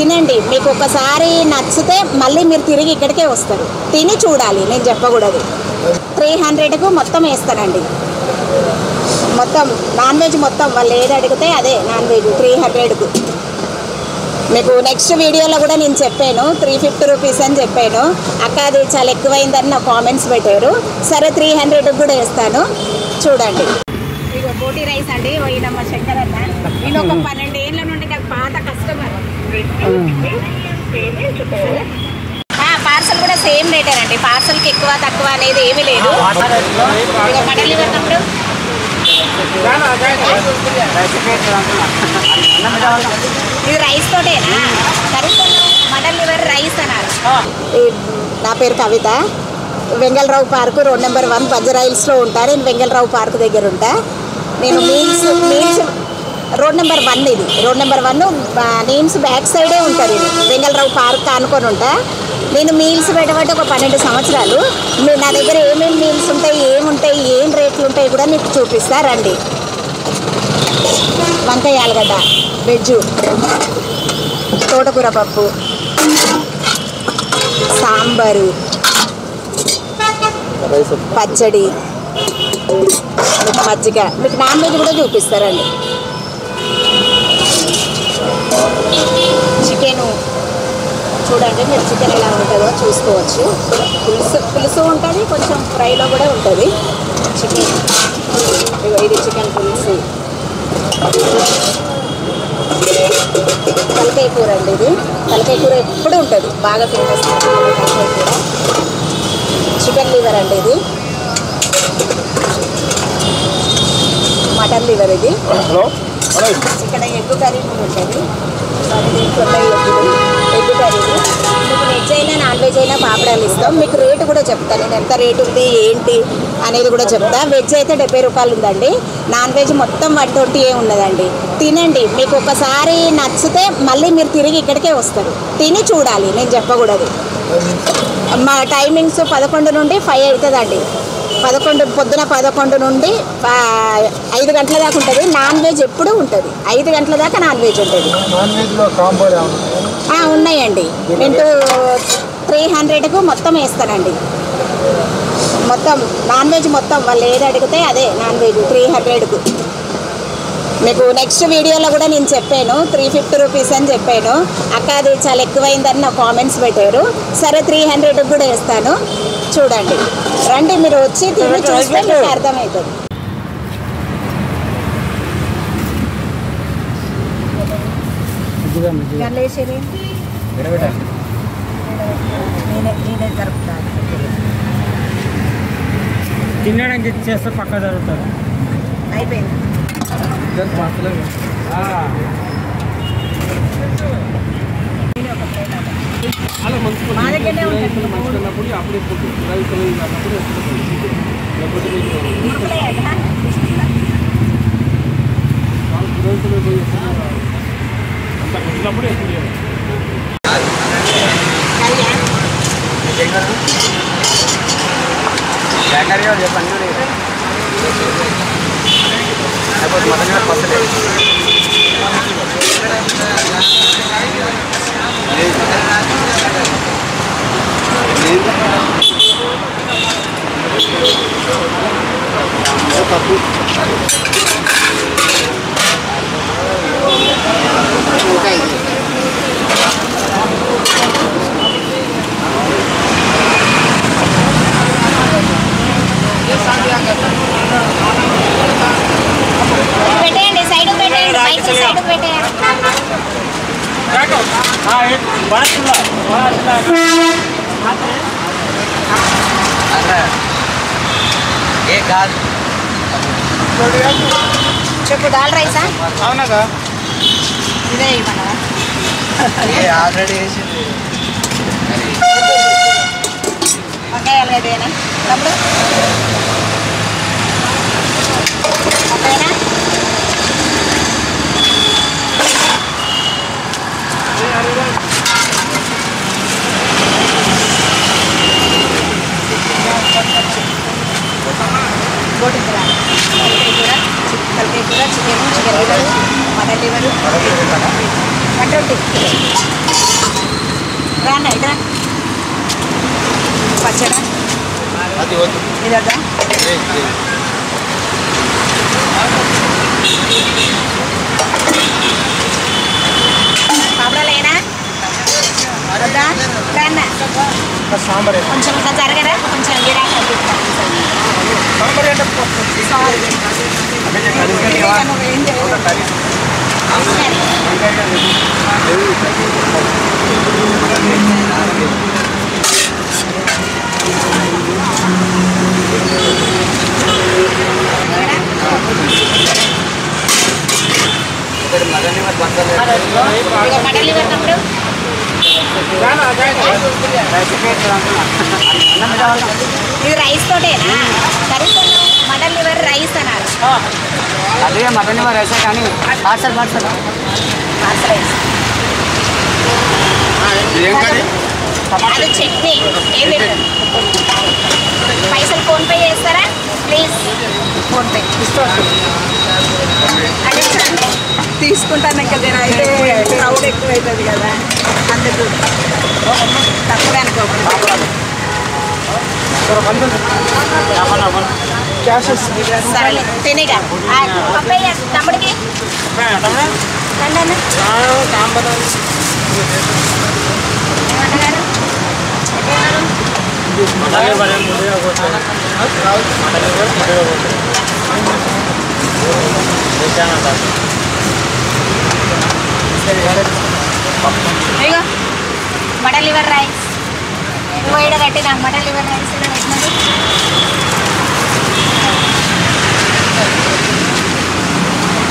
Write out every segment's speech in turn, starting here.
తినండి, మీకు ఒకసారి నచ్చితే మళ్ళీ మీరు తిరిగి ఇక్కడికే వస్తారు. తిని చూడాలి, నేను చెప్పకూడదు. 300కు మొత్తం వేస్తానండి. మొత్తం నాన్ వెజ్ మొత్తం వాళ్ళు ఏది అడిగితే అదే నాన్ వెజ్ 300కు. మీకు నెక్స్ట్ వీడియోలో కూడా నేను చెప్పాను 350 రూపీస్ అని చెప్పాను. అక్క అది చాలా ఎక్కువైందని నా కామెంట్స్ పెట్టారు. సరే 300కు కూడా వేస్తాను, చూడండి. ఇక బోటి రైస్ అండి, పోయినమ్మ శంకర్ అన్న. నేను ఒక 12 ఏళ్ళ నుండి నాకు పాత కస్టమర్. పార్సల్ కూడా సేమ్ రేటేనండి, పార్సల్కి ఎక్కువ తక్కువ అనేది ఏమీ లేదు. ఇక మటన్ లివర్ తమ్ముడు ఇది రైస్ తోటేనా? కర్రీతో మటన్ లివర్ రైస్ అన్నారు. నా పేరు కవిత, వెంగళరావు పార్కు రోడ్ నెంబర్ 1 బంజారాహిల్స్లో ఉంటా. నేను వెంగళరావు పార్క్ దగ్గర ఉంటా. నేను మీల్స్ రోడ్ నెంబర్ 1, ఇది రోడ్ నెంబర్ 1 నీమ్స్ బ్యాక్ సైడే ఉంటుంది. వెంగళరావు పార్క్ అనుకొని ఉంటా. నేను మీల్స్ పెట్టబట్టి ఒక 12 సంవత్సరాలు. నా దగ్గర ఏమేమి మీల్స్ ఉంటాయి, ఏముంటాయి, ఏం రేట్లు ఉంటాయి కూడా మీకు చూపిస్తా రండి. వంకాయ ఆలుగడ్డ వెజ్జు, తోటకూర పప్పు, సాంబారు, పచ్చడి, మజ్జిగ. మీకు నాన్ వెజ్ కూడా చూపిస్తారండి. చికెను చూడండి, మీరు చికెన్ ఎలా ఉంటుందో చూసుకోవచ్చు. పులుసు ఉంటుంది, కొంచెం ఫ్రైలో కూడా ఉంటుంది చికెన్. ఇది చికెన్ పులుసు. తలకాయ కూర అండి, ఇది తలకాయ కూర ఎప్పుడు ఉంటుంది, బాగా ఫేమస్ తలకాయ కూర. చికెన్ లివర్ అండి, ఇది మటన్ లివర్. ఇది ఇక్కడ ఎగ్ కర్రీ కూడా ఉంటుంది. ఎగ్ కర్రీ మీకు వెజ్ అయినా నాన్ వెజ్ అయినా పాపడాలు ఇస్తాం. మీకు రేటు కూడా చెప్తాను, నేను ఎంత రేటు ఉంది ఏంటి అనేది కూడా చెప్తా. వెజ్ అయితే 70 రూపాయలు ఉందండి, నాన్ వెజ్ మొత్తం 120 ఉన్నదండి. తినండి, మీకు ఒకసారి నచ్చితే మళ్ళీ మీరు తిరిగి ఇక్కడికే వస్తారు. తిని చూడాలి, నేను చెప్పకూడదు. మా టైమింగ్స్ 11 నుండి 5 అవుతుందండి. పొద్దున 11 నుండి 5 గంటల దాకా ఉంటుంది. నాన్ వెజ్ ఎప్పుడు ఉంటుంది, 5 గంటల దాకా నాన్ వెజ్ ఉంటుంది. ఉన్నాయండి. నేను 300కు మొత్తం వేస్తానండి. మొత్తం నాన్ వెజ్ మొత్తం వాళ్ళు ఏది అడిగితే అదే నాన్ వెజ్ 300కు. మీకు నెక్స్ట్ వీడియోలో కూడా నేను చెప్పాను 350 రూపీస్ అని చెప్పాను. అక్క అది చాలా ఎక్కువైందని నా కామెంట్స్ పెట్టారు. సరే 300కు కూడా వేస్తాను, చూడండి. రండి, మీరు వచ్చి తిని చూస్తే మీకు అర్థమవుతుంది. తినడానికి చేస్తే పక్క జరుగుతుంది. అయిపోయింది. మా దగ్గరనే ఉంటుంది. పెట్టేయండి, సైడ్ పెట్టేయండి, మైక్ సైడ్ పెట్టేయండి. చెప్పు, దాల్ రైసా? అవునాగా, ఇదే ఇవ్వనా? ఆల్రెడీ వేసింది. వంకాయలు అదేనా తమ్ముడు? వంకాయనా? బోటి కూర, తలకాయ కూర, చికెన్ లివర్, మటన్ లివర్, 120 రానా ఇట్రా పచ్చడా అది వద్దు ఇదదా పాపడాలేనా వద్దా రానా సాంబార్ కొంచెం ఇంకా జరగరా కొంచెం గిరాకీ సాంబార్ అంటే మటన్ లివర్ తమ్ముడు ఇది రైస్ తోటేనా కర్రీతో మటన్ లివర్ రైస్ అన్నారు అదే మటన్ లివర్ రైసే కానీ పార్సల్ పార్సల్ అది చట్నీ ఏం లేదు పైసలు ఫోన్పే చేస్తారా ప్లీజ్ ఫోన్పే అదే తీసుకుంటాను ఇంకా నేను అయితే క్రౌడ్ ఎక్కువ అవుతుంది కదా అందుకు తక్కువే అనుకోకుండా సరేలే తినేగా పప్పయ్య తమ్ముడికి రండి ఏమన్నగారు ఇగో మటన్ లివర్ రైస్ వేడ కట్టిన మటన్ లివర్ రైస్ పెట్టినది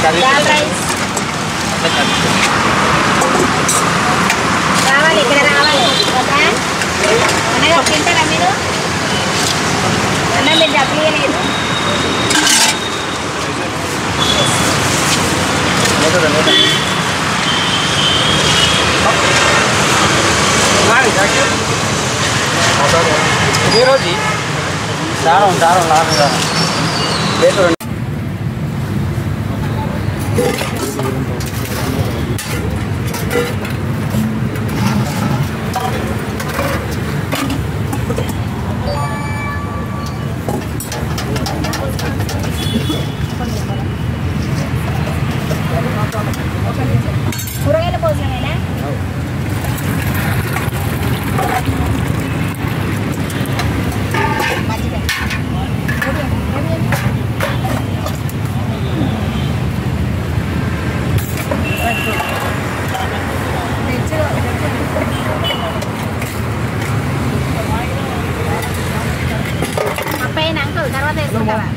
దాల్ రైస్ రావాలి ఇక్కడ రావాలి అన్నగా తింటారా మీరు అన్న మీరు డబ్బులు ఇవ్వలేదు రోజు దారం దారం లాభం దారం కూరగాయల కోసమేనా పైన అంకుల్ తర్వాత వేసుకుంటావా